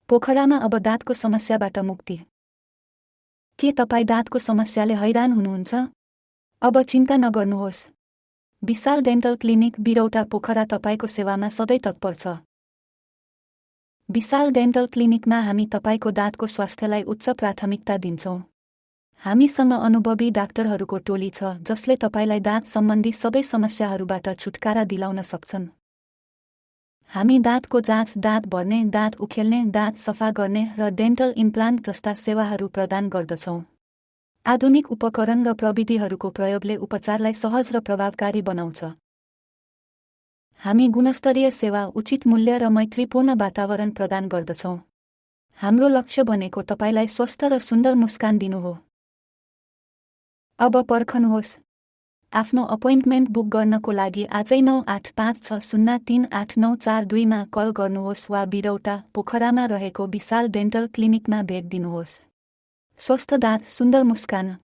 पोखरामा अब दाँतको समस्याबाट मुक्ति। के तपाईँ दाँतको समस्याले हैरान हुनुहुन्छ? अब चिन्ता नगर्नुहोस्। विशाल डेन्टल क्लिनिक बिरौटा पोखरा तपाईँको सेवामा सधैँ तत्पर छ। विशाल डेन्टल क्लिनिकमा हामी तपाईँको दाँतको स्वास्थ्यलाई उच्च प्राथमिकता दिन्छौँ। हामीसँग अनुभवी डाक्टरहरूको टोली छ जसले तपाईँलाई दाँत सम्बन्धी सबै समस्याहरूबाट छुटकारा दिलाउन सक्छन्। हामी दाँतको जाँच, दाँत भर्ने, दाँत उखेल्ने, दाँत सफा गर्ने र डेन्टल इम्प्लान्ट जस्ता सेवाहरू प्रदान गर्दछौँ। आधुनिक उपकरण र प्रविधिहरूको प्रयोगले उपचारलाई सहज र प्रभावकारी बनाउँछ। हामी गुणस्तरीय सेवा, उचित मूल्य र मैत्रीपूर्ण वातावरण प्रदान गर्दछौँ। हाम्रो लक्ष्य भनेको तपाईँलाई स्वस्थ र सुन्दर मुस्कान दिनु हो। अब पर्खनुहोस्। आफ्नो अपोइन्टमेन्ट बुक गर्नको लागि आजै 9856038942 मा कल गर्नुहोस् वा बिरौटा पोखरामा रहेको विशाल डेन्टल क्लिनिकमा भेट दिनुहोस्। स्वस्थ दाँत, सुन्दर मुस्कान।